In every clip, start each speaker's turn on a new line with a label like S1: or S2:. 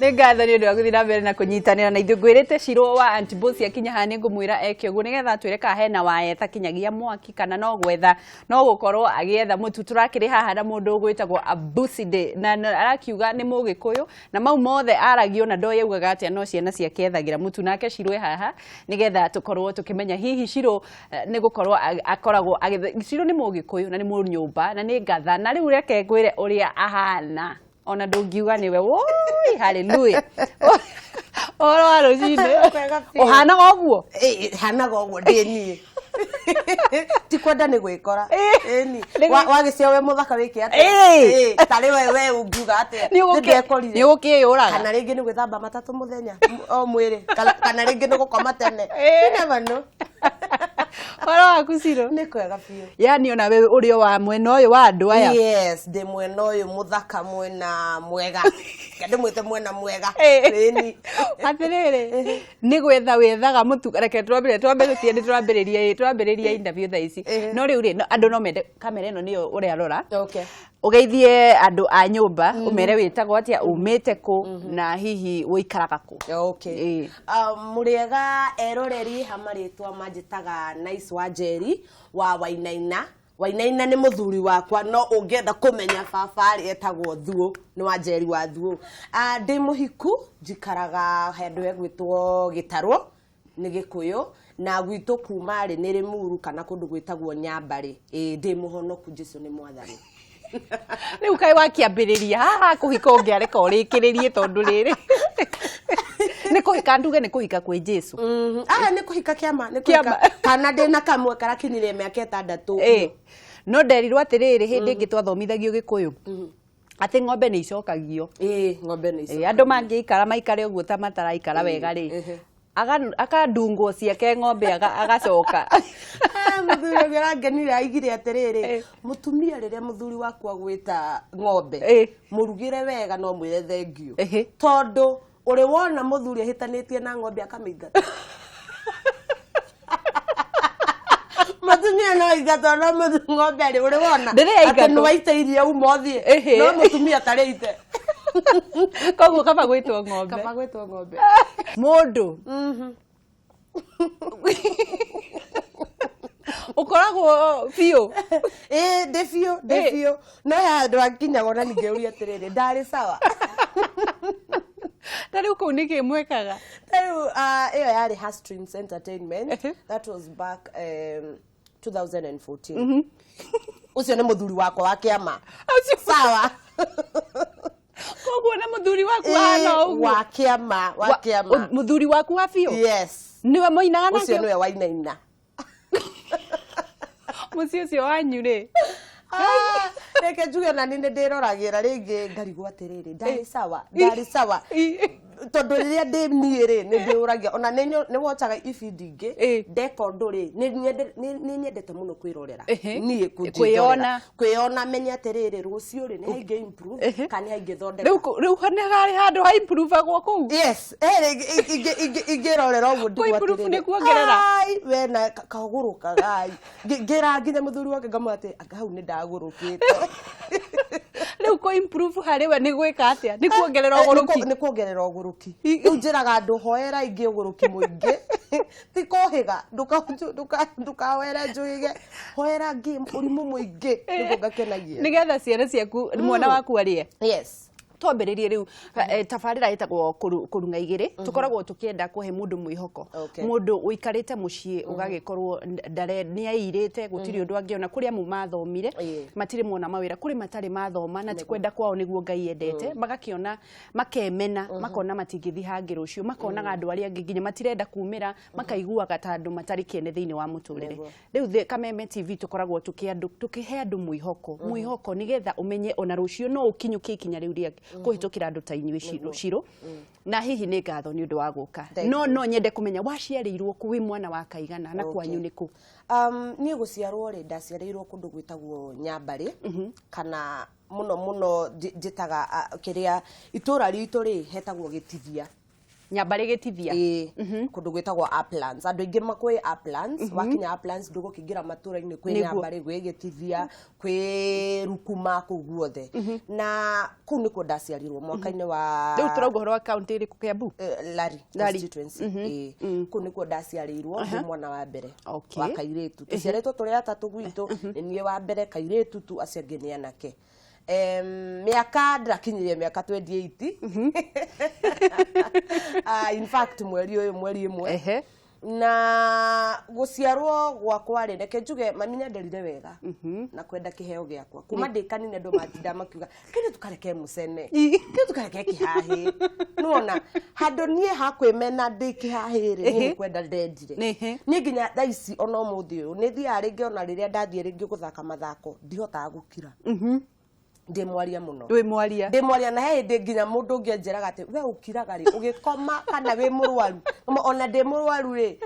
S1: Nĩ ngatho nĩ ũndũ wa gũthiĩ na mbere na kũnyitanĩra na ithuĩ. Ngwĩrĩte Shirũ wa Aunty Bossy akinya haha nĩ ngũmwĩra eke ũguo nĩgetha atwĩre kana hena waetha kinyagia mwaki kana no gwetha no gũkorwo agĩetha mũtu. Tũrakĩrĩ haha na mũndũ ũgwĩtagwo Abuside na arakiuga nĩ Mũgĩkũyũ na mau mothe aragio na ndoĩ augaga atĩa no ciana ciake ethagĩra mũtu. Nake Shirũ haha nĩgetha tũkorwo tũkĩmenya hihi Shirũ nĩ gũkorwo akoragwo Shirũ nĩ Mũgĩkũyũ na nĩ mũnyũmba na nĩ ngatha na rĩu reke ngwĩre ũrĩa ahana. Ona ndũngiuga niwe woi haleluya oro arucine ohana ũguo
S2: hanaga ũguo ndĩniĩ ti kwenda nĩ gwĩkora ĩni wagĩcio we mũthaka wĩke atĩa tarĩ we ungiuga atĩa nĩndekorire
S1: nĩ ũkĩyũraga
S2: kana rĩngĩ nĩ gwĩthamba matatũ mũthenya o mwĩrĩ kana rĩngĩ nĩ gũkoma tene never know
S1: oro waku Shirũ
S2: nĩ kwega biũ
S1: yani ona we ũrĩ wa mwena ũyũ wa andũ aya
S2: yes ndĩ mwena ũyũ mũthaka mwena mwega ndĩmwĩte mwena mwega ĩni
S1: atĩrĩrĩ nĩ gwetha wethaga mũtu reke twambĩrĩria interview thaa ici no rĩu rĩ andũ no mende kamera ĩno nĩyo ũrĩa arora
S2: okay
S1: ugeithie andũ a nyũmba umere wĩtagwo atĩa umĩte kũ na hihi wĩikaraga kũ
S2: okay mũrĩega eroreri hamarĩtwa manjĩtaga Nice Wanjeri wa Wainaina. Wainaina nĩ mũthuri wakwa no ũngĩenda kũmenya baba etagwo Thuo nĩ Wanjeri wa Thuo. Ndĩ mũhiku njikaraga handũ hegwĩtwo Gĩtarũ nĩ Gĩkũyũ na gwitũ kuma rĩ nĩ Rĩmuru kana kũndũ gwĩtagwo Nyambarĩ. Ndĩ mũhonoku Jesũ nĩ Mwathani.
S1: Rĩu kaĩ wakĩambĩrĩria haha kũhika ũngĩareka ũrĩkĩrĩrie tondũ rĩrĩ nĩ kũhika nduge nĩ kũhika kwĩ Jesũ
S2: nĩ kũhika kĩama nĩ kũhika kana ndĩ na kamwe karakinyire mĩaka 6
S1: no nderirwo atĩrĩrĩ hĩndĩ ĩngĩ twathomithagio Gĩkũyũ atĩ ng'ombe nĩ icokagio
S2: ng'ombe nĩ icokagio
S1: andũ mangĩikara maikare ũguo ta mataraikara wega rĩ akandungwo ciake ng'ombe agacoka
S2: mũthuri ũrĩa arangenire aigire atĩrĩrĩ mũtumia rĩrĩa mũthuri waku agwĩta ng'ombe mũrugĩre wega no mwĩre thengio tondũ ũrĩ wona mũthuri ahĩtanĩtie na ng'ombe akamĩingata mũtumia no aingatwo no ng'ombe rĩ ũrĩ wona atĩ nĩ waitĩirie umothiĩ no mũtumia tarĩite
S1: koguo kaba gwĩtwo ng'ombe mũndũ ukoragwo biũ
S2: ndĩ biũ no handũ akinyagwo na ningĩ ũria atĩrĩrĩ ndarĩ sawa
S1: tarĩu kũu nĩ kĩmwekaga
S2: tarĩu ĩyo yarĩ Hastreams Entertainment that was back 2014 ũcio nĩ mũthuri wakwa wa kĩama sawa
S1: koguo na mũthuri waku hana ũguo
S2: wa kĩama
S1: mũthuri waku wa biũ
S2: yes
S1: niwe moinaga
S2: nakĩo ũcio niwe Wainaina
S1: mũciĩ ũcio wanyu rĩ
S2: reke njuge na nĩ ndĩroragĩra rĩngĩ ngarigwo atĩrĩrĩ ndarĩ sawa tondũ rĩrĩa ndĩ niĩ rĩ nĩ ndĩũragia ona nĩ wotaga ibindi ingĩ ndeka ũndũ rĩ nĩ nyendete mũno kwĩrorera niĩ kwĩona menye atĩrĩrĩ rũciũ rĩ nĩ haingĩ improve kana nĩ haingĩ thondeka
S1: rĩu harĩ handũ ha improve agwo kũu
S2: yes ingĩrorera ũguo ndigwo
S1: improve nĩ kuongerera
S2: wena kagũrũkaga ngĩra nginya mũthuri wake ngamwĩra atĩ hau nĩ ndagũrũkĩte
S1: rĩu ko improve harĩ we nĩ gwĩka atĩa nĩ kuongerera ũgũrũki
S2: nĩ kuongerera ũgũrũki rĩu njĩraga andũ hoera ingĩ ũgũrũki mũingĩ ti kũhĩga ndũkawere njũhĩge hoera ngĩ ũrimũ mũingĩ nĩguo ngakenagia
S1: nĩgetha ciana ciaku mwana waku arĩe
S2: yes
S1: twambĩrĩrie rĩu tabarĩra ĩtagwo kũrunga igĩrĩ tũkoragwo tũkĩenda kũhe mũndũ mwĩhoko mũndũ ũikarĩte mũciĩ ũgagĩkorwo nĩ airĩte gũtirĩ ũndũ angĩona kũrĩa amwe mathomire matirĩ mona mawĩra kũrĩ matarĩ mathoma na ti kwenda kwao nĩguo Ngai endete magakĩona makemena makona matingĩthiĩ hangĩ rũciũ makonaga andũ arĩa angĩ nginya matirenda kumĩra makaiguaga ta andũ matarĩ kĩene thĩinĩ wa mũtũrĩre rĩu Kameme TV tũkoragwo tũkĩhe andũ mwĩhoko nĩgetha ũmenye ona rũciũ no ũkinyũkie ikinya rĩu rĩake kũhĩtũkĩra andũ ta inyuĩ Shirũ na hihi nĩ ngatho nĩ ũndũ wa gũka no nyende kũmenya waciarĩirwo kũ wĩ mwana wa kaigana na kwanyu nĩ kũ
S2: niĩ gũciarwo rĩ ndaciarĩirwo kũndũ gwĩtagwo Nyambarĩ kana mũno njĩtaga kĩrĩa itũra ritũ rĩ hetagwo Gĩtithia
S1: Nyambare gitithia
S2: kundu gwitagwo Uplands andu ingi makwe Uplands wakinya Uplands ndugo kigira matura-ini kwi Nyambare gwi gitithia kwi Rukuma ku guothe na ku niko ndaciarirwo mwaka-ini wa
S1: riu turauga horo wa county iri ku Kiambu
S2: Lari constituency ku niko ndaciarirwo ndi mwana wa mbere wa kairetu tuciaretwo turi atatu gwitu nie wa mbere kairetu tu acio angi ni anake miaka ndakinyirie miaka 28 in fact mweri imwe na guciarwo gwakwa ri reke njuge mami ndenderire wega na kwenda kiheo giakwa kuma ndikanine ndo matinda makiuga kini tukareke mucene kini tukareke kihahi nuona hando nie hakwimena ndi kihahiri ni kwenda ndendire ni nginya thaici ona muthi uyu ni thia ringi ona riria ndathie ringi guthaka mathako ndihotaga gukira ndi mwaria muno ndi mwaria na he ndi nginya mundu ungi njeraga ati we ukiraga ri ugikoma kana we murwaru ona ndi murwaru ri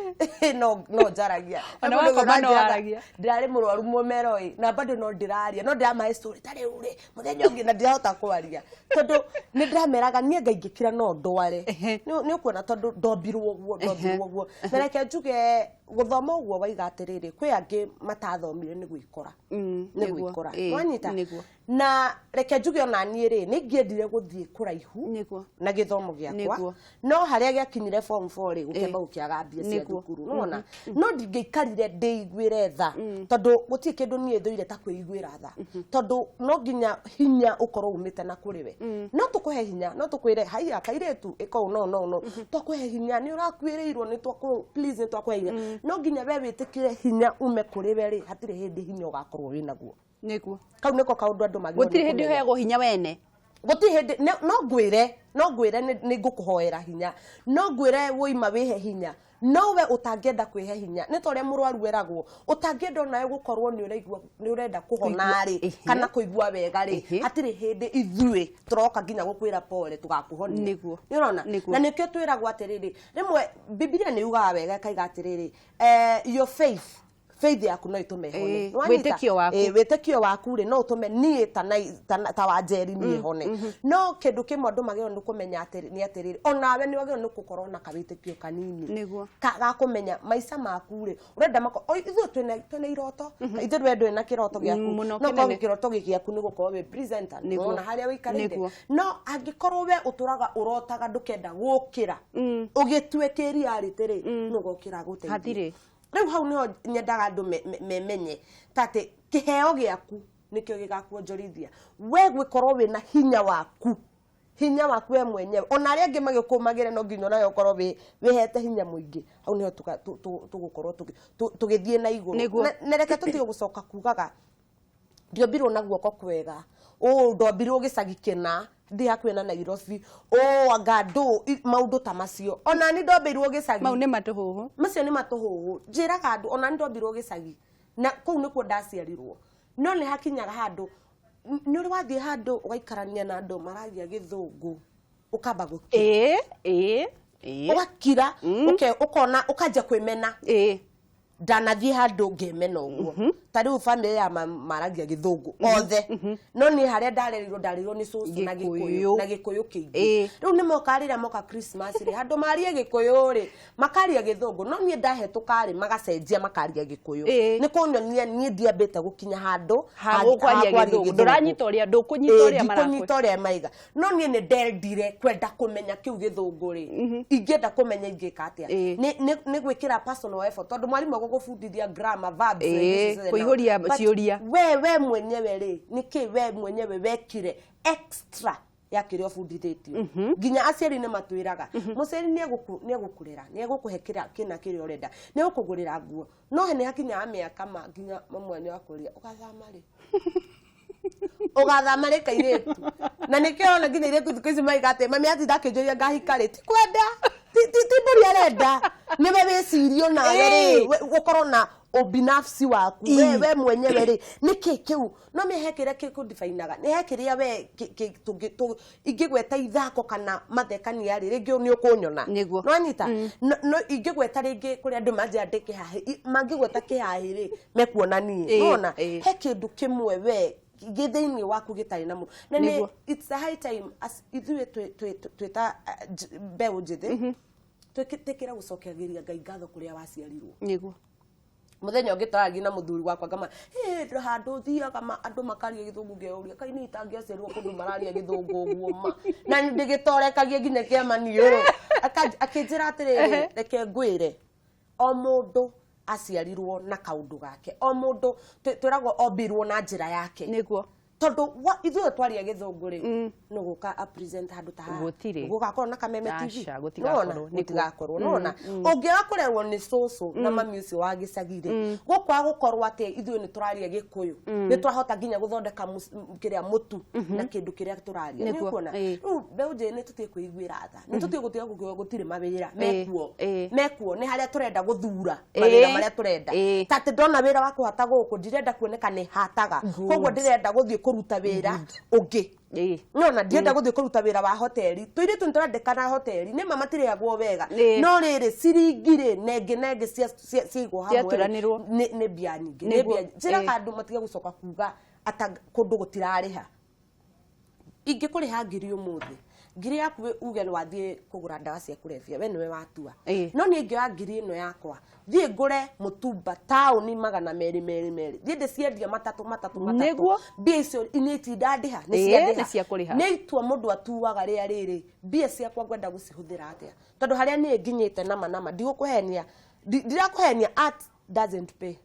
S2: no njaragia
S1: ona wakoma no aragia
S2: ndirari murwaru mumero na bado no ndiraria no ndiramahe story tari uri muthenya ungi na ndirahota kwaria tondu ni ndirameraga nie ngaingikira no ndware ni ukuona tondu ndombirwo uguo na reke njuge guthoma uguo waiga atiriri kwi angi matathomire ni gwikora wanyita na reke njuge ona nie ri ni ngiendire guthie kuraihu na githomo giakwa no haria giakinyire form 4 ri gukemba gukiaga mbia cia thukuru nona no ndingeikarire ndeiguire tha tondu gutie kindu nie thoire ta kwiguira tha tondu no nginya hinya ukorwo umite na kuriwe no tukuhe hinya no tukwire haiya kairetu iko no tukuhe hinya ni urakwiriirwo ni twaku please ni twakuhe hinya no nginya we witikire hinya ume kuriwe ri hatire hindi hinya ugakorwo winaguo kau niko kaundu andu magiro
S1: gutire hindi heagwo hinya wene
S2: gutire hindi no ngwire ni ngukuhoera hinya no ngwire woima wihe hinya no we utangienda kwihe hinya ni toria murwaru weragwo utangienda ona gukorwo ni uraigua ni urenda kuhona ri kana kuigua wega ri hatire hindi ithui turoka nginya gukwira pole tugakuhonia ni urona na nikio twiragwo atiriri rimwe Biblia ni yugaga wega kaiga atiriri your faith yaku no itume hone witikio waku ri no utume nie ta wa Njeri nie hone no kindu kimwe andu magiro ni kumenya atiri ni atiriri onawe ni wagiro ni gukorwo na kawitikio kanini ga kumenya maica maku ri urenda mako ithu twene iroto ithu rwendo na kiroto giaku no ko kiroto giaku ni gukorwo we presenter no haria wikarite no angikorwo we uturaga urotaga ndukenda gukira ugitwekeri aritiri no gukira guteithia riu hau ni nyendaga andu menye tate kiheo giaku nikio gigakuonjorithia we gwikorwo wina hinya waku we mwenyewe ona aria angi magikumagire no nginya nayo korwo wihete hinya muingi hau niho tugukorwo tugithie na iguru na reke tutige gucoka kugaga ndiombirwo na guoko kwega ndombirwo gicagi kina ndi hakwena Nairobi anga maundu ta macio ona ni ndombirwo gicagi
S1: mau ni matuhuhu
S2: macio ni matuhuhu njiraga andu ona ni ndombirwo gicagi na kuu nikuo ndaciarirwo no ni hakinyaga handu ni uri wathie handu ugaikarania na andu maragia githungu ukamba gukira ugakira ukona ukanja kwimena ndanathie handu ngemena uguo tariu family ya maragia githungu othe no ni haria ndarerirwo ni susu na gikuyu kingi riu ni mokarira moka Christmas ri handu maria gikuyu ri makaria githungu no ni ndahetukari magacenjia makaria gikuyu ni kunyonia ni ndiambite gukinya handu
S1: kwaria githungu nduranyitoria ndukunyitoria
S2: maiga no ni ndendire kwenda kumenya kiu githungu ri ingienda kumenya ingika atia ni gwikira personal effort tondu mwalimu gugufundithia grammar verbs
S1: kuihuria ciuria
S2: we mwenyewe ri niki we mwenyewe wekire extra ya kirio fundithitio nginya aciari ni matwiraga muciari ni egukurera ni egukuhekira kina kirio urenda ni egukugurira nguo no hene hakinya miaka ma nginya mamwe akuria ugathama ri ugathama ri kairetu na nikio ona nginya iretu thiku ici maigate mami ati ndakijoria ngahikari ti kwenda ti mburi arenda ni we wicirio na ri gukorwo na obinafsi waku we mwenyewe ri niki kiu no mihekire kiku definaga ni hekiria we ingigweta ithako kana mathekania ri ringi ni ukunyona no anyita no ingigweta ringi kuri andu manjandike hahi mangigweta kihahi ri mekuonanie nona he kindu kimwe we githini waku gitari na mu na ni it's a high time as ithuĩ twita mbeu njithi twikira gucokegeria Ngai ngatho kuria waciarirwo
S1: niguo
S2: muthenya ũngĩtwaragi na mũthuri wakwa ngama handũ thiaga andũ makaria gĩthũngũ ngeuria kai nĩ itangĩacerwo kũndũ mararia gĩthũngũ ũguo ma na ndigĩtorekagia nginya kĩamaniũrũ akĩnjĩra atĩrĩrĩ reke ngwĩre o mũndũ aciarirwo na kaũndũ gake o mũndũ twĩragwo ombirwo na njĩra yake
S1: niguo
S2: tondu ithuĩ twaria gĩthũngũ rĩ no gũka a present handũ ta haha gũgakorwo na kameme TV gũtigakorwo nona ũngĩaga kũrerwo nĩ cũcũ na mami ũcio wa gĩcagire gũkwa gũkorwo atĩ ithuĩ nĩ tũraria gĩkũyũ nĩ twahota nginya gũthondeka kĩrĩa mũtu na kĩndũ kĩrĩa tũraria nĩ kuona rĩu mbeũ njĩthĩ nĩ tũtiĩ kwĩiguĩra tha nĩ tũtiĩ gũtiga gũtirĩ mawĩra mekuo nĩ harĩa tũrenda gũthura mawĩra marĩa tũrenda tatĩ ndona wĩra wa kũhata gũkũ ndirenda kuoneka nĩ hataga koguo ndĩrenda gũthiĩ kũruta wĩra ũngĩ nona ndienda gũthiĩ kũruta wĩra wa hoteli tũirĩtu nĩtũrendekana hoteli nĩ mama matirĩagwo wega no rĩrĩ ciringirĩ nenge ciaigwo hamwe nĩ mbia nyingĩ njĩra andũ matige gũcoka kuga ata kũndũ gũtirarĩha ingĩkũrĩha ngiri ũmũthĩ ngiri yaku uge nĩ wathiĩ kũgũra ndawa cia kũrebia we nĩwe watua no niĩ ngĩoya ngiri ĩno yakwa thiĩ ngũre mũtumba taũni 200 thiĩ ndĩciendia matatũ mbia icio inĩtinda ndĩha nĩ itua mũndũ atuaga rĩa rĩrĩ mbia ciakwa ngwenda gũcihũthĩra atĩa tondũ harĩa niĩ nginyĩte nama ndigũkũhenia ndirakũhenia art doesn't pay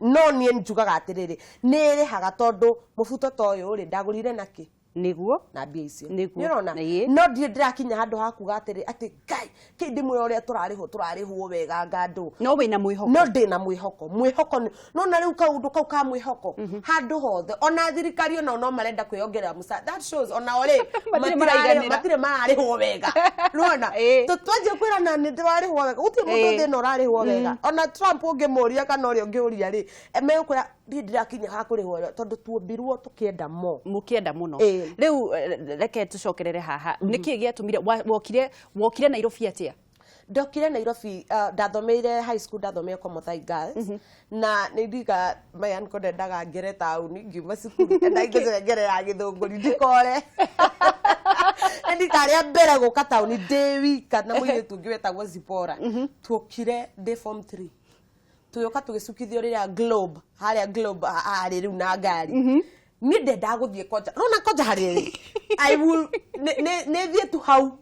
S2: no niĩ njugaga atĩrĩrĩ nĩ ĩrĩhaga tondũ mũbuto ta ũyũ rĩ ndagũrire nakĩ niguo na mbia icio nĩrona no ndirakinya handũ hakuga atĩ Ngai kĩndĩmwe ũrĩa tũrarĩhwo wega ngandũ
S1: no wĩna mwĩhoko
S2: no ndĩna mwĩhoko no na rĩu kaũndũ kau ka mwĩhoko handũ hothe ona thirikari ona no marenda kwĩongerera musa that shows ona ole matirĩ mararĩhwo wega nona twanjie kwĩrana nĩ ndĩrarĩhwo wega gũtirĩ mũndũ thĩna ũrarĩhwo wega ona Trump ũngĩmũria kana ũrĩa ũngĩũria rĩ megũkwĩra ndirakinya hakũrĩhwo tondũ tuombirwo tũkĩenda mũkĩenda
S1: mũno rĩu reke tũcokerere haha nĩkĩ gĩatũmire wokire Nairobi atĩa
S2: ndokire Nairobi ndathomeire high school ndathomeire Komothai Girls na nĩndiga maya nĩkwendaga ngere taũni ngiuma cukuru ndaingĩre ngere ya gĩthũngũri ndikore ndikarĩa mbere gũka taũni ndĩ wika na mũirĩtu ũngĩ wetagwo Zipora tuokire ndĩ form 3 tuyoka tugicukithio rĩrĩa Globe harĩa Globe harĩ rĩu na ngari ni ndenda gũthiĩ Koja no na Koja harĩ I will ne thiĩ tu hau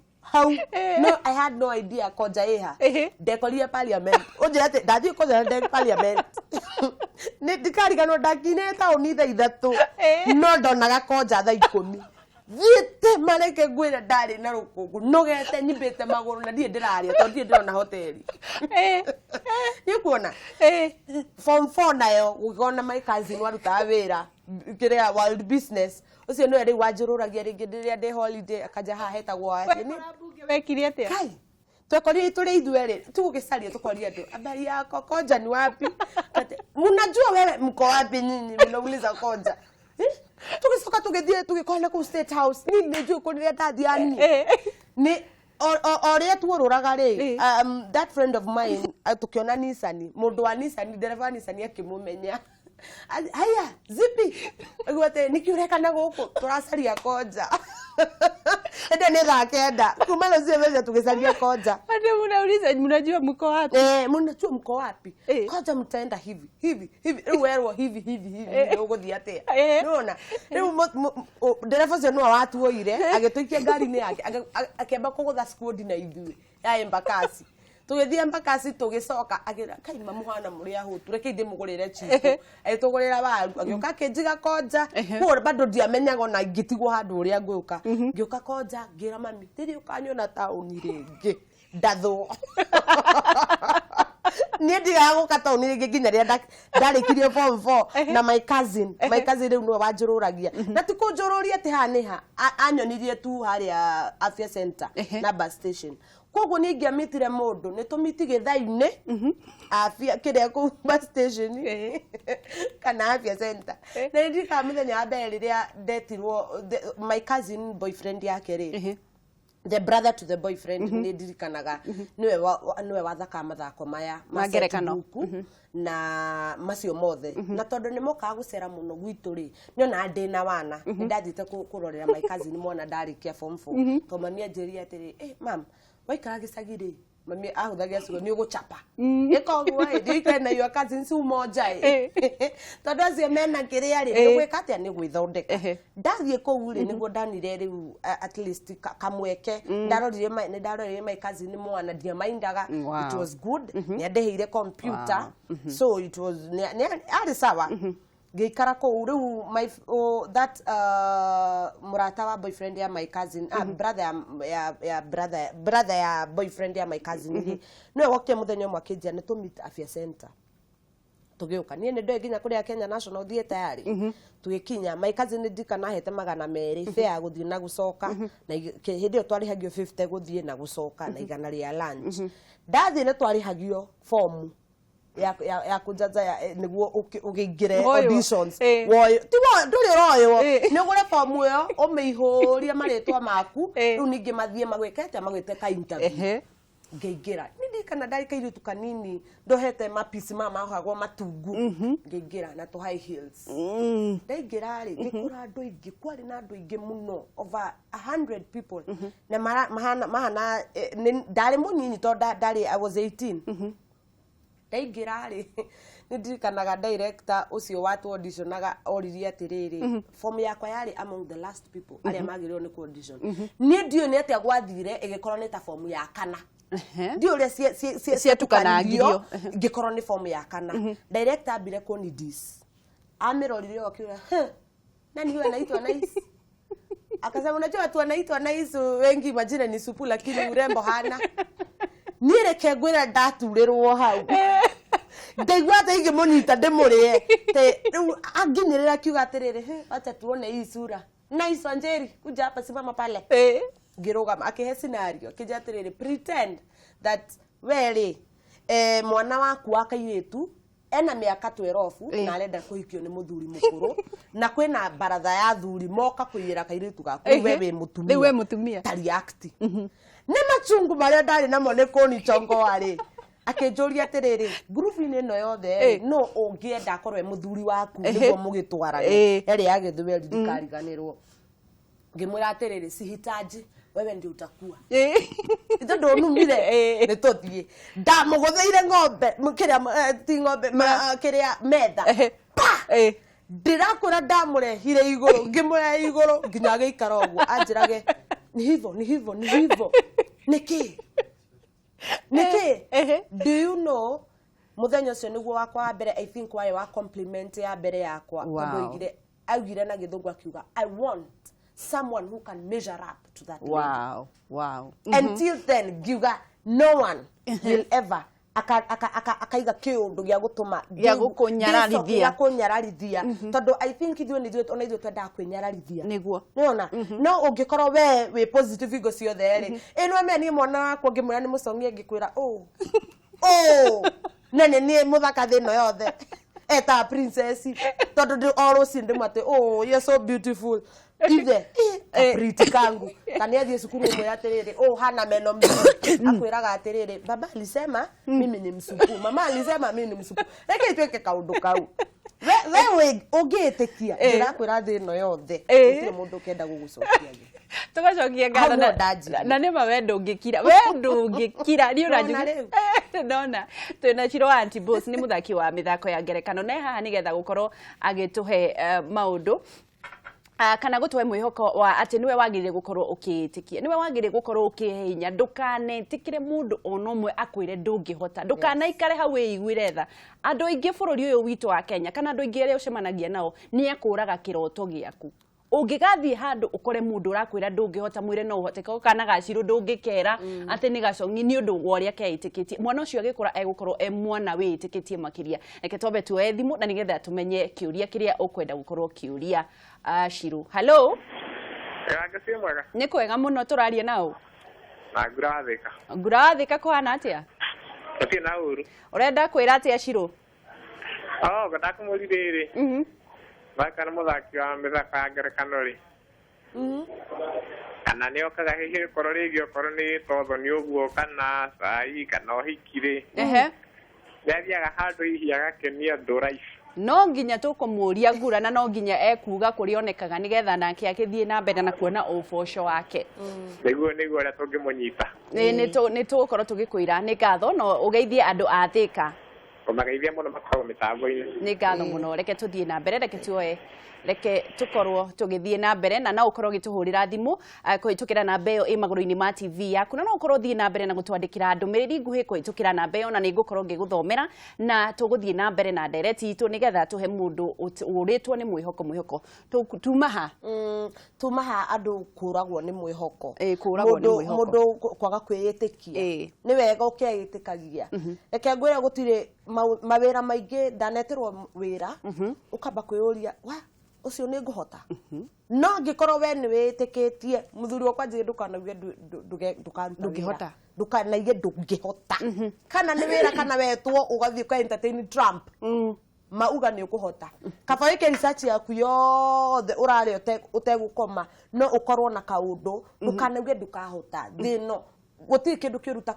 S2: no I had no idea Koja iha ndekorire parliament unjira ati ndathiĩ Koja ndĩ parliament ni ndikariganwo ndakinyire taũni thaa 3 no ndonaga Koja thaa 10 thiĩte mareke ngwĩre ndarĩ na rũkũngũ nogete nyimbĩte magũrũ na ndiĩ ndĩraria tondũ ndiĩ ndĩrona hoteli nĩkuona form 4 nayo gũkona my cousin warutaga wĩra kĩrĩa world business ũcio nĩwe rĩu wanjũrũragia rĩngĩ rĩrĩa ndĩ holiday akaja haha hetagwo
S1: wekire atĩa
S2: kai twekorire tũrĩ ithuĩ rĩ tũgũgĩcaria tũkoria andũ habari yako Koja ni wapi mnajua wewe mko wapi nyinyi mnauliza Koja tugicoka tugithie tugikona ku State House ni nĩnjũĩ kũrĩa ndathiani ni oria tuorũraga rĩ that friend of mine tukiona Nissan mũndũ wa Nissan ndereva Nissan akĩmũmenya haya zipi gwate nikiurekana gũkũ tũracaria Koja ende nĩ thaa 9 kuma leo meza tugesalia Koja
S1: hadi mnauliza mnajua mko wapi
S2: mnajua mko wapi Koja mtaenda hivi werwo hivi ũgũthiĩ atĩa nona rĩu ndereva ũcio no watuoire agĩtũikia ngari-inĩ yake akĩamba kũgũtha squad na ithuĩ ya Embakasi tugithie Embakasi tugicoka agira kai mamuhana mũrĩ ahũtu reke ndĩmũgũrĩre chipo tũgũrĩra waru agĩũka kĩnjiga Koja kuo bado ndiamenyaga na ngĩtigwo handũ ũrĩa ngũka ngĩũka Koja ngira mami rĩrĩ ũkanyona taũni rĩngĩ ndathwo niĩ ndigaga gũka taũni rĩngĩ nginya rĩrĩa ndarĩkirie form 4 na my cousin rĩu nĩwe wanjũrũragia na ti kũnjũrũria atĩ haha nĩ ha anyonirie tu harĩa afya center na bus station koguo nĩ ingĩamitire mũndũ nĩ tũmiti gĩthai-inĩ afya kĩrĩa kũu bus station kana afya center na nĩndikaga mũthenya wa mbere rĩrĩa ndetirwo my cousin boyfriend yake rĩ the brother to the boyfriend ni ndirikanaga niwe wathaka mathako maya
S1: magerekano
S2: na macio mothe na tondu ni mokaga gucera muno gwitu ri niona ndina wana ndathite kurorera my cousin mwana ndarikia form 4 to mami anjiria atiri mam waikara gicagiri mami ahuthagia ciugo ni uguchapa ikoguo ndikena your cousins umoja tondu acio mena kiria ri ni gwika atia ni gwithondeka ndathie kou ri niguo ndanire riu at least kamweke ndarorire my cousin mwana dia maindaga it was good ni andeheire computer so it was ari sawa geikara ko riu my that murata wa boyfriend ya my cousin brother ya boyfriend ya my cousin no woke muthenya mwa kijia ni to meet afya center tugiuka nie ni ndo ginya kuria Kenya National Theatre yari tugikinya my cousin ndika nahete 200 fare guthie na gucoka na hindi yo twarihagio 50 guthie na gucoka na igana ria lunch ndathie ne twarihagio form ya kujaza niguo ugingire auditions woyo tiwo nduri royo nigure form yo umiihuria maritwa maku riu ningi mathie magwekete magwete ka interview ngeingira ndikana ndarika iritu kanini ndohete mapisi mama hagwo matungu ngeingira na to high heels ndaingira ri ngikura andu ingi kwari na andu ingi muno over 100 people na mahana ndari munyinyi to ndari I was 18 ndaingira ri ndirikanaga director ucio watu auditionaga oririe atiriri form yakwa yari among the last people aria magirwo ni audition ni ndio ni atia gwathire igikorwo ni ta form ya kana ndio ria cia tukanagio ngikorwo ni form ya kana director abire ko ni this amirorire akiwa nani huyo anaitwa Nice akasema unajua watu wanaitwa Nice wengi majina ni supu lakini urembo hana nireke gwira ndaturirwo hau ndaigwata ingi munyita ndemurie te aginirira kiuga atiriri acha tuone hii sura Nice Wanjeri kuja hapa simama pale ngirugama akihe scenario kija atiriri pretend that really mwana waku akairetu ena miaka 12 na arenda kuhikio ni muthuri mukuru na kwina baratha ya thuri moka kuira kairetu gaku wewe mutumia tari act ni machungu maria ndari namo ne koni chongo wari akinjuria atiriri group-ini no yothe no ungienda akorwe muthuri waku niguo mugitwarane eri agithuwe ndikariganirwo ngimwira atiriri sihitaji wewe ndio utakuwa ito ndo numire ne tothie ndamugutheire ng'ombe mukiria ti ng'ombe kiria metha ndirakura ndamurehire iguru ngimure iguru nginya geikara ogwo anjirage ni hivyo niki do you know muthenya ucio niguo wakwa wa mbere I think why wa compliment ya mbere yakwa tondu augire na githungu akiuga I want someone who can measure up to that
S1: wow
S2: until then giuga no one will ever akaiga kiundu gia gutuma
S1: gia gukunyararithia
S2: tondu I think ithu ni ona ithu twenda kwinyararithia
S1: niguo
S2: niona no ungikorwo we positive igo ciothe ri ino meni mwana wakwa ngimwira ni mucongie ngikwira nene ni muthaka thino yothe eta princess tondu all sinde mate you're so beautiful ithe pretty kangu kana athie cukuru mwe atiriri hana meno mbili akwiraga atiriri baba alisema mimi ni msupu mama alisema mimi ni msupu reke itweke kaundu kau wewe ugitekia ndirakwira thino yothe itire mundu kenda gugucokia
S1: tugacokia ngatho na nima wendo ungikira ni ndona twina Chiro Anti Boss ni muthaki wa mithako ya ngerekano na haha nigetha gukorwo agituhe maundu kana gutwe mwihoko wa ati niwe wagirire gukorwo ukitikia niwe wagirire gukorwo ukihinya ndukane tikire mundu onomwe akwire ndungihota ndukana ikare hau igwire tha andu ingi bururi uyu witu wa Kenya kana andu ingi ria ucemanagia nao ni akuraga kiroto giaku ungigathie handu ukore mundu urakwira ndungihota mwire no uhoteka kana gaciru ndungikera ati ni gacongi ni undu woria keitikitie mwana ucio agikura egukorwo mwana witikitie makiria reke tobe tuwe thimu na nigetha tumenye kiuria kiria ukwenda gukorwo kiuria Shiru hello
S3: Mwega
S1: ni kwega muno turaria nao
S3: na
S1: ngurathika kuhana atia
S3: ati na uru
S1: urenda kwira atia Shiru
S3: gada kumurire bakana muthaki wa mithaka ya ngerekano ri kana nä okaga hihi korwo rä gä okorwo nä tothoni å guo kana cai kana å hikirä nä athiaga handå hihi agakenia andå raici
S1: no nginya tukumũria ngura na no nginya ekuga kũrĩa onekaga nĩgetha nake akĩthiĩ na mbere na kuona ũboco wake
S3: nĩguo ũrĩa tũngĩmũnyita
S1: nĩ tũgũkorwo tũgĩkwĩra nĩ ngatho no ũgeithie andũ a Thĩka
S3: ũmageithia mũno makoragwo mĩtambo-inĩ
S1: nĩ ngatho mũno reke tũthiĩ na mbere reke tukorwo tugithie na mbere na no ukorwo gituhurira thimu kuhitukira na mbeo maguru-ini ma TV yaku na no ukorwo thie na mbere na gutwandikira ndumiriri nguhi kuhitukira na mbeo na ningukorwo ngiguthomera na tuguthie na mbere na direct itu nigetha tuhe mundu uritwo ni mwihoko
S2: tumaha andu kuragwo ni mwihoko
S1: kuragwo ni mwihoko
S2: mundu kwaga kwiyitikia ni wega ukeyitikagia reke ngwira gutire mawira maingi ndaneterwo wira ukamba kwiyuria wa ucio ni nguhota no ngikorwo we ni witikitie muthuri wakwa njire ndukanaige ndukihota ndukanaige ndungihota kana ni wira kana wetwo ugathie kwa entertain Trump mauga ni ukuhota kaba wike research yaku yothe urari utegukoma no ukorwo na kaundu ndukanaige ndukahota thino gutiri kindu kiruta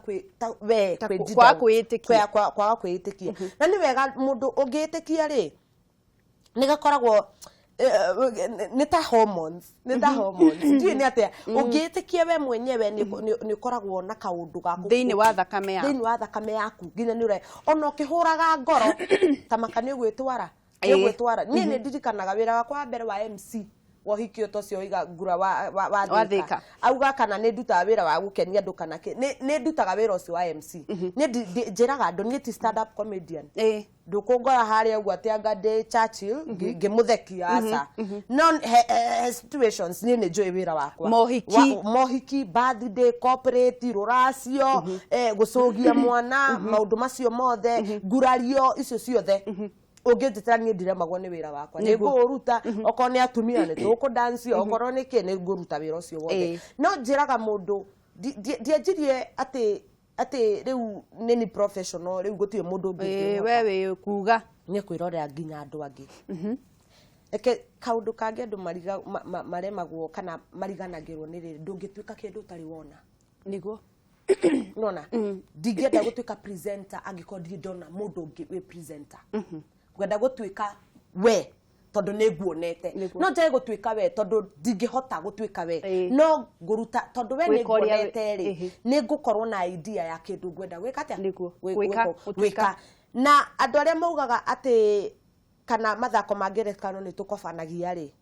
S2: we
S1: kwa kwitikia
S2: kwa kwitikia na ni wega mundu ungitikia ri ni gakoragwo ni ta hormones ndiye ni atia ungitikia we mwenyewe ni ukoragwo na kaundu gaku
S1: thiini wa thakame
S2: yaku nginya ni ure ona ukihuraga ngoro tamakani gwitwara ni ndirikanaga wira wakwa mbere wa MC wohikio tocio iga ngura wa Thika auga kana ni nduta wira wa gukenia andu kana ni ndutaga wira ucio wa MC ni njiraga andu ni ti stand up comedian ndukungora haria uguo atianga ndi Churchill ngimuthekia asa no situations ni njoi wira wakwa mohiki birthday corporate ruracio gucugia mwana maundu macio mothe ngurario icio ciothe ungititira ni ndire magwo ni wira wakwa ni nguruta okorwo ni atumia ni tuku dance okorwo ni ki ni nguruta wira ucio wothe no njiraga mundu ndienjirie ati riu ni professional riu gutire mundu ungi
S1: wewe kuga
S2: ni kwirorera nginya andu angi eke kaundu kangi andu maremagwo kana mariganagirwo ni riri ndungituika kindu utari wona
S1: niguo
S2: nona ndingenda gutuika presenter angikorwo ndona mundu ungi we presenter gwenda gutuika we tondu ni nguonete no nje gutuika we tondu ndingihota gutuika we no nguruta tondu we ni nguonete ri ni ngukorwo na idea ya kindu gwenda gwika atia gwika na andu aria maugaga ati kana mathako mangerekano ni tukobanagia ri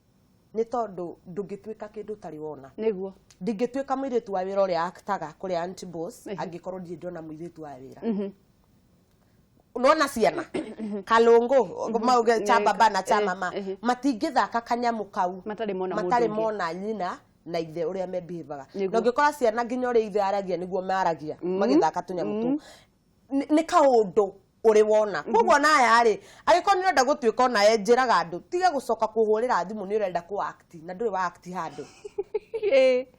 S2: ni tondu ndungituika kindu tari wona
S1: niguo
S2: ndingituika mwiritu wa wira uria aktaga kuri anti-boss angikorwo ndona mwiritu wa wira unaona ciana kalungu mauge cha baba na cha mama matingithaka kanyamu kau matari mona nyina na ithe uria mebivaga no ngikora ciana nginya uri ithe aragia niguo maragia magithaka tunyamu tu ni kaundu uri wona koguo naya ri agiko ni renda gutuika ona enjiraga andu tiga gucoka kuhurira thimu ni urenda ku act na nduri wa act handu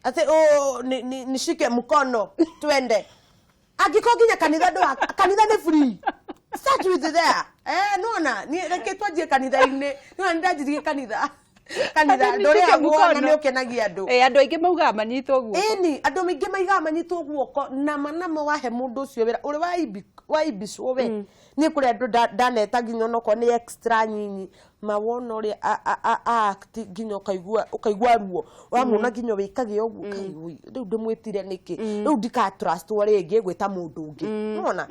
S2: ati nishike mkono twende agiko nginya kanitha ni free start with there nona ni reke twajie kanitha-ini nona ndajirie kanitha ndore agwo ni ukenagia andu
S1: andu aingi mauga manyitwo guoko
S2: ni andu maingi maiga manyitwo guoko na manamo wahe mundu ucio wira uri wa ibicwo we ni kuri andu ndaneta nginya noko ni extra nyinyi mawona uri act nginya ukaigua ruo wamuna nginya wikage uguo kaigui riu ndimwitire niki riu ndika trust uri ingi gwita mundu ungi nona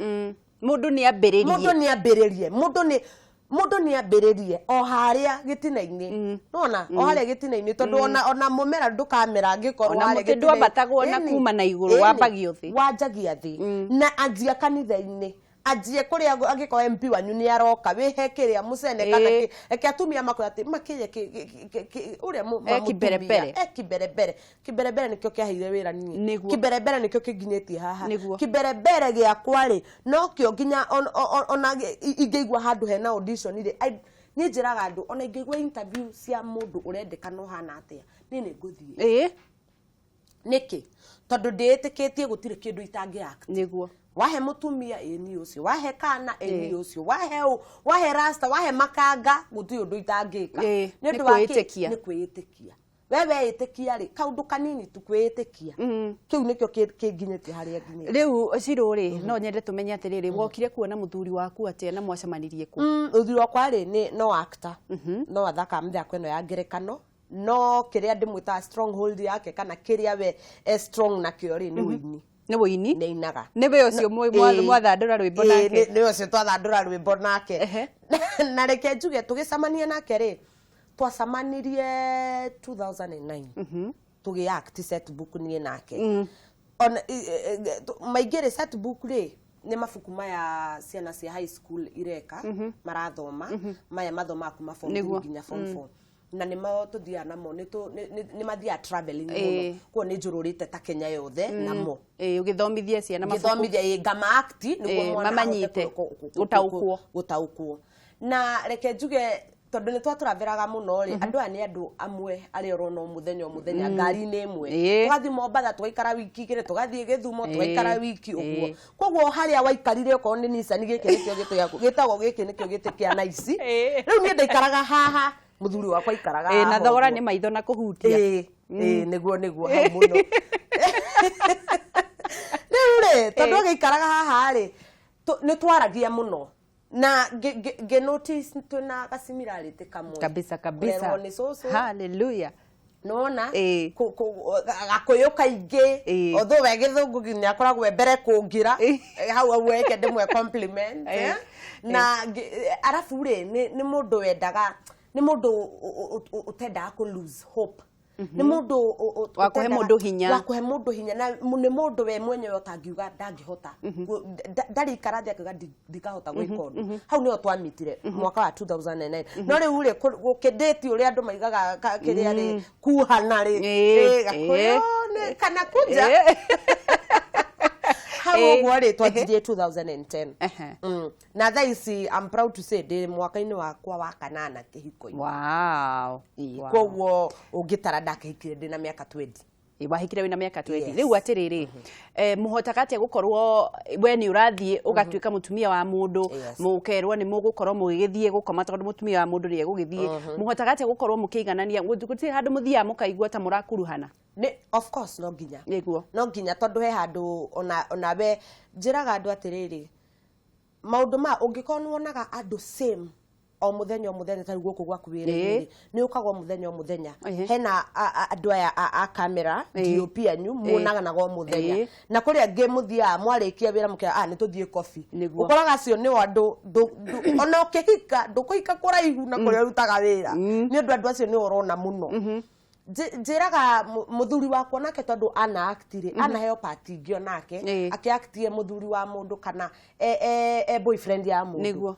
S1: mundu ni ambiririe
S2: mundu ni ambiririe o haria gitina-ini nona o haria gitina-ini tondu ona mumera ndukamera ngikorwo haria
S1: gitina-ini ona batagwo na kuma na iguru wambagio thi
S2: wanjagia thi na anjia kanitha-ini ajie kuri agiko MP wanyu ni aroka wihe kiria mucene kana eke atumia makora ati makije uria kiberebere nikyo kiaheire wira ni kiberebere nikyo kinginyetie haha kiberebere gia kwari no kyo nginya ona ingeigwa handu hena audition ri ni njiraga andu ona ingeigwa interview cia mundu urendekana hana atia ni nguthie niki tondu ndiitikitie gutire kindu itangi act
S1: niguo
S2: wahe mutumia ni ucio wahe kana ni ucio wahe rasta wahe makanga guti undu itangika
S1: ni kwitikia
S2: wewe itikia ri kaundu kanini tukwitikia kiu nikio kinginyetie haria nginyete
S1: riu Ciro ri no nyende tumenye atiriri wokire kuona muthuri waku atia na mwacemanirie ku
S2: muthuri wakwa ri ni no actor no athaka mthia kweno ya ngerekano no kiria ndimwita stronghold yake kana kiria we strong na kio ri ni wini
S1: ni wini
S2: ni inaga
S1: niwe ucio mwathandura rwimbo nake
S2: ni ucio twathandura rwimbo nake na reke njuge tugicamania nake ri twacamanirie 2009 tugi act set book nie nake on maigere set book ri ni mafuku maya ciana cia high school ireka marathoma maya mathoma kuma form 3 nginya form 4 na ni mo tuthia namo ni mathia traveling muno ko ni njururite ta Kenya yothe namo
S1: ugithomithia ciana mafuku
S2: githomithia ngama act niguo
S1: mamanyite
S2: gutaukwo na reke njuge tondu ni twaturaviraga muno ri andu ani andu amwe ari orono muthenya ngari ni imwe tugathi Mombasa tugaikara wiki igire tugathi Githumo tugaikara wiki uguo koguo haria waikarire ko ni Nissan giki nikio gito yaku gitagwo giki nikio giti kia Nice riu ni ndaikaraga haha muthuri wakwa ikaraga
S1: na thogora ni maitho na kuhutia
S2: niguo ha muno riu tondu agikaraga haha ri ni twaragia muno na ge notice tuna kasimilarity kamwe
S1: kabisa hallelujah
S2: nona gakoyo kaingi otho we githungu ni akoragwo mbere kungira hau aweke ndimwe compliment na arafu ri ni mundu wendaga ni mundu utendaga ku lose hope ni mundu
S1: wakuhe mundu hinya
S2: na ni mundu we mwenyewe utangiuga ndangihota ndari karathi akaga ndikahota gwikona hau niyo twamitire mwaka wa 2009 no riu ri gukendeti uri andu maigaga kiria ri kuhana ri gakoyo kana kuja how wari twathirie 2010 na thaisi I'm proud to say de mwaka-ini wakwa wa kanana kihiko-ini
S1: wow
S2: koguo ungitara ndakihikire ndina miaka 20
S1: wahikire wina miaka 20 riu atiriri muhotakatia gukorwo we ni urathie ugatuika mutumia wa mundu mukerwo ni mugukorwo mugigithie gukoma tondu mutumia wa mundu ri egugithie muhotakatia gukorwo mukiganania guti handu muthia mukaigua ta murakuruhana
S2: ni of course no nginya
S1: niguo
S2: no nginya tondu he handu ona we njiraga andu atiriri maundu ma ungikorwo wonaga andu same o muthenya tari guku gwaku wire ni ukagwo muthenya hena andu aya a camera DOP anyu muonaga nago muthenya na kuri angi muthia mwarikia wira mukira ni tuthie coffee ukoraga cio ni andu ona ukihika ndukuika kuraihu na kuri rutaga wira ni andu acio ni urona muno njiraga muthuri wakwa nake tondu ana actire ana heo party ngio nake akiactie muthuri wa mundu kana boyfriend ya mundu
S1: niguo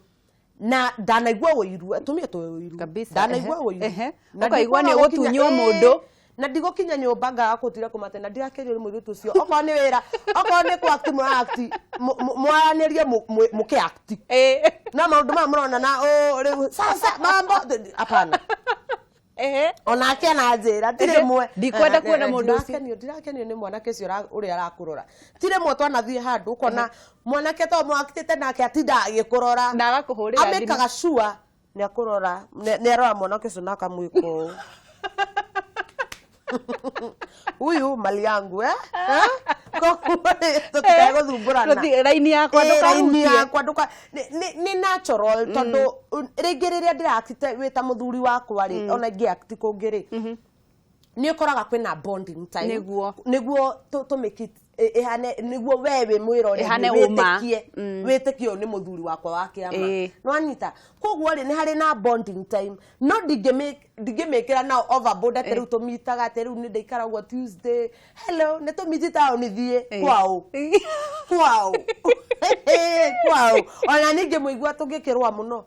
S2: na ndanaigua wiru atumia to wiru ndanaigua wiru
S1: ukaigua ni gutunywo mundu
S2: na ndigokinya nyumba ngakutira kumatena ndirakerio mwiru tucio okwa ni wira okwa ni kwa acti mwaranirie muke acti na maundu ma murona na sasa mambo hapana onake na njira tire mwe
S1: ndikwenda kuona mundu ucio
S2: ndirakenio ni mwanake cio uri arakurora tire mwe twanathie handu ukona mwanake to mwakitete nake atinda agikurora
S1: na agakuhurira
S2: amekaga shua ni akurora ni arora mwanake cio na kamwiko uyu mali yangu tukae guthumbũrana
S1: raini yakwa
S2: nduka ni natural tondu ringi riria ndirakite wita muthuri wakwa ri ona ngi act kungiri ni ukoraga kwina bonding time niguo to make it ehane niguo wewe mwiro witikie ni muthuri wakwa wa kiama no anyita koguo ri ni hari na bonding time no ndingemekira na overboard ateru tumitaga ateru ni ndaikara gwa Tuesday hello ne tumitita onithie kwao ona ninge muigua tungikirwa muno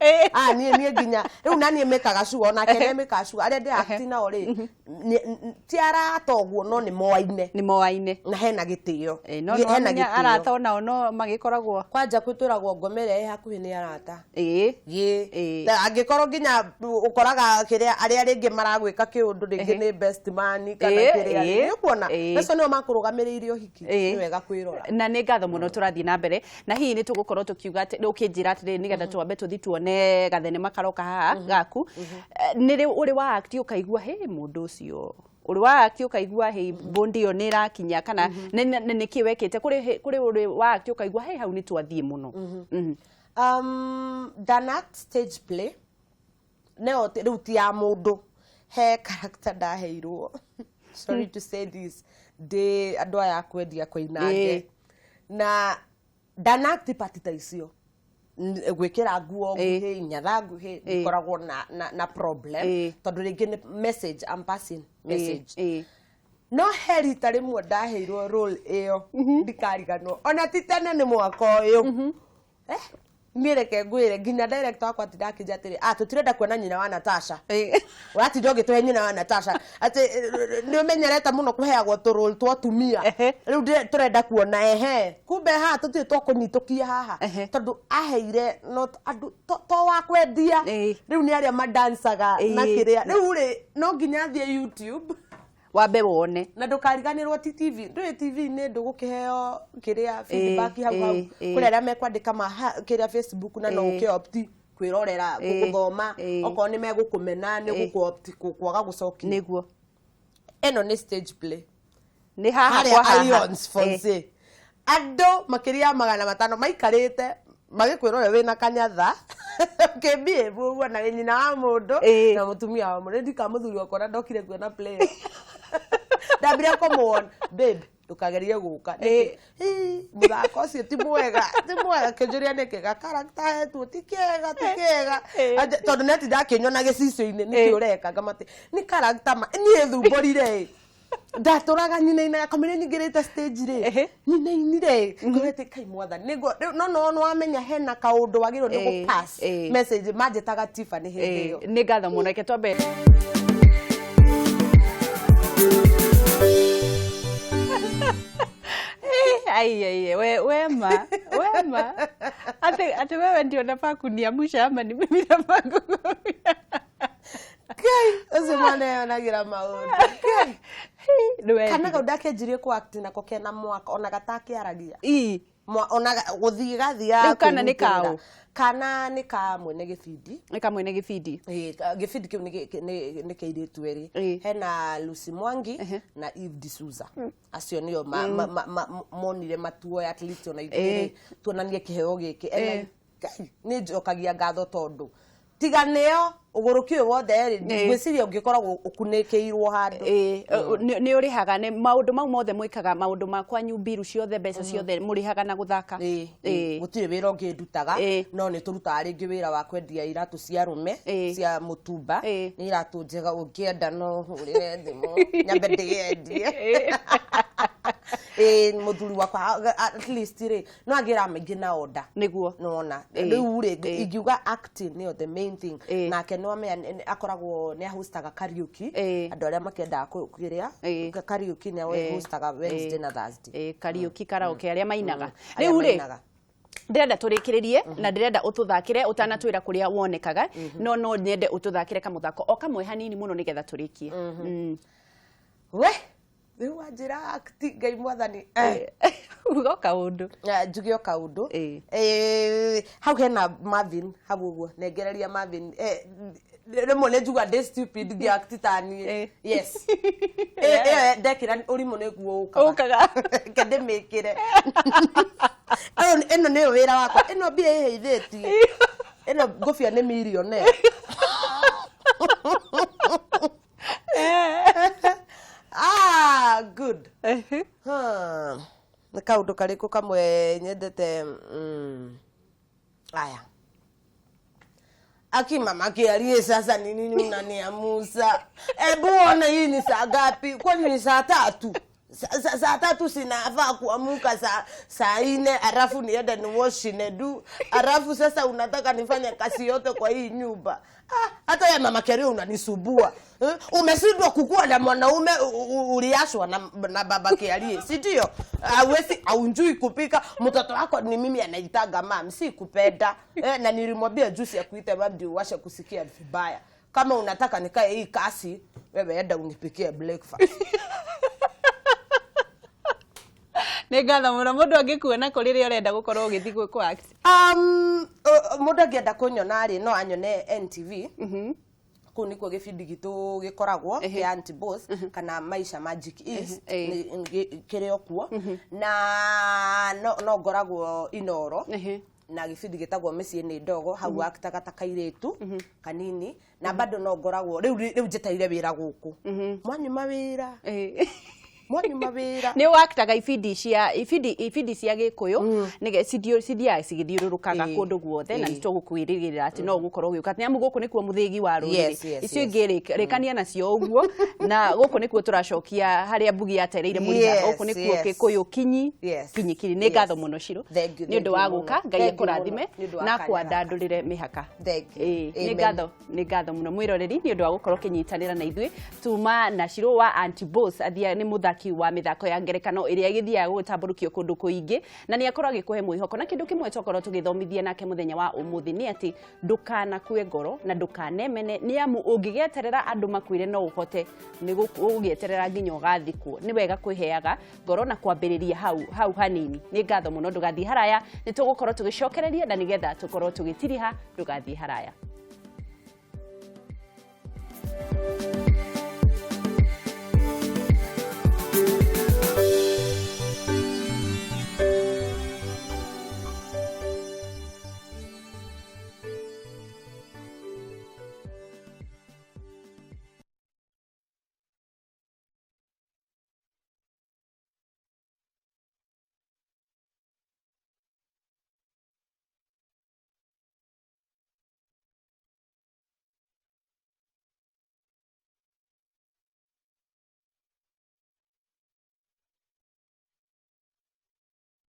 S2: nie nginya riu nani mekaga shuo ona kene mekaga shuo aria ndi actina ori tiara toguo no ni moaine na hena gitio
S1: hena arata ona no magikoragwo
S2: kwanja kwitwiragwo ngomere hakuhi ni arata angikorwo nginya ukoraga kiria aria ringi maragwika kiundu ringi ni best man kana kiria ni kuona eso no makurugamiriire uhiki ni wega kwirora
S1: na ni ngatho muno turathie na mbere na hihi ni tugukorwo tukiuga ati ukinjira ati ni getha twambe tuthi tuone gathene makaroka haha gaku ni ri uri wa act ukaigua he mundu ucio uri wa act ukaigua hey bondi yo nira kinya kana niki wekete kuri uri wa act ukaigua hey hau ni twathie muno
S2: Danact stage play neo ruti ya mundu he character ndaheirwo sorry to say this de andu aya kwendia kwa inange na Danact patita icio gwikira nguo nguhi nyatha nguhi ikoragwo na problem tondu ringi ni message I'm passing message no heri tari mwe ndaheirwo role iyo ndikariganwo ona titene ni mwaka uyu mireke ngwire nginya director wakwa tidakija atiri tutirenda kuona nyina wa Natasha wati ndoge twe nyina wa Natasha ati ni umenyereta muno kuheagwo to role to tumia riu turenda kuona kumbe tutire to kunyitukia haha tondu aheire not andu to wa kwendia riu ni aria madansaga na kiria riu no nginya thie YouTube
S1: wambe wone
S2: na ndukariganirwo TV ndu TV ni ndugukiheo kiria feedback hau kuri aria mekwandika kiria Facebook na no ukiopt kwirorera guthoma oko ni megukumena ni gukuopt kwaga gucokia
S1: niguo
S2: eno ni stage play
S1: ni haha kwa
S2: Alliance Fonse andu makiria 500 maikarite magikwirora wina kanyatha kebie buwa na nyina wa mundu na mutumia wa mundu ndika muthuri wakora ndokire kuona play ndabire kumuona babe tukagerie guka muthako ucio ti mwega kijuria nikega character yetu tikega tondu neti ndakinyona gicicio-ini nikiureka ngamate ni character ni thumborire ndaturaga nyina-inĩ akamenya ningirite stage ri nyina-inĩ ri ngorete kai mwatha nigo no wamenya hena kaundu wagirwo ni gu pass message manjetaga Tiffany hindi iyo
S1: ni ngatho muno ke twambe ai wema ate wewe ndio nafaa kuniamusha ama ni mimi nafaa
S2: kai uzimane onagira maundu kai kana gaudake jirie ku act na kokena mwaka ona gataki aragia ona guthii gathia
S1: kana ni kao
S2: kana ni ka mwene gibindi gibindi kiu ni keiritu eri hena Lucy Mwangi na Eve D'Souza acio nio monire matuo at least ona igiri tuonanie kiheo giki ni njokagia ngatho tondu tiganeo ugurukio wothe gwiciria ungikoragwo ukunekeirwo handu
S1: ni urihaga ni maundu mau mothe mwikaga maundu makwa nyumbiru ciothe mbeca ciothe murihaga na guthaka
S2: gutire wira ungindutaga no ni turutaga ringi wira wa kwendia iratu cia rume cia mutumba ni iratu njega ungienda no urire thimu nyambe ndigendie muthuri wakwa at least ri no agira maingi na order
S1: niguo
S2: nona riu ri ingiuga acting ni the main thing na no akoragwo ni hostaga karaoke andu aria makenda kugiria karaoke ni hostaga Wednesday na Thursday
S1: karaoke karaoke aria mainaga riu ri ndirenda turikiririe na ndirenda ututhakire utanatwira kuria wonekaga no nyende ututhakire kamuthako o kamwe hanini muno nigetha turikie
S2: we riu ajira act ngai mwathani
S1: ugo kaundu
S2: njugio kaundu hau hena Marvin hau uguo nengereria Marvin remo ne juga de stupid gi act tani yes ndekira urimu ne guo ukaga kende mekire eno ne wira wakwa eno bia heitheti eno gofia ne millionaire good na kaundu kariku kamwe nyendete aya akimama kiarie sasa nini unaniamusa ebu ona hii ni saa ngapi kwani ni saa 3 saa 3 sinafaa kuamuka saa 4 alafu niende ni wash nedu alafu sasa unataka nifanye kazi yote kwa hii nyumba hata ya mama Kerio unanisubua umeshindwa kukua na mwanaume uliashwa na baba Kerio si ndio hawezi aunjui kupika mtoto wako ni mimi anaitaga mama si kupenda na nilimwambia juice ya kuita mama ndio washa kusikia vibaya kama unataka nikae hii kasi wewe enda unipikie breakfast
S1: ngatho muno mundu angikuona kuri ri urenda gukorwo ugithi ku act
S2: mundu angienda kunyona ri no anyone NTV ku nikuo gibindi gitu gikoragwo kia Auntie Boss kana Maisha Magic East kirio kuo na no ngoragwo Inoro na gibindi gitagwo Mĩciĩ nĩ Ndogo hau akitaga ta kairetu kanini na bado no ngoragwo riu njetaire wira guku mwanyuma wira
S1: ni waktaga ibindi cia Gikuyu nige cidia cigithiururukaga kundu guothe na nitugukwirigirira ati no gukorwo giuka nyamu guku nikuo muthigi wa ruriri icio ingiri rekania nacio uguo na guku nikuo turacokia haria mbugi yatereire muriga guku nikuo Gikuyu kinyikiri ni ngatho muno Shiro ni undu wa guka Ngai ekurathime na kwandandurire mihaka ni ngatho muno mwiroreri ni undu wa gukorwo kinyitanira na ithui tuma na Shiro wa Auntie Boss athia ni muthaki wa mithako ya ngerekano iria igithiaga gutamburukio kundu kuingi na ni akorwo agikuhe mwihoko na kindu kimwe tokorwo tugithomithia nake muthenya wa umuthi ni ati ndukana kue ngoro na ndukanemene ni amu ungigeterera andu makwire no uhote ni gugieterera nginya ugathikwo ni wega kwiheaga ngoro na kwambiriria hau hanini ni ngatho muno ndugathie haraya ni tugukorwo tugicokereria na nigetha tukorwo tugitiriha ndugathie haraya.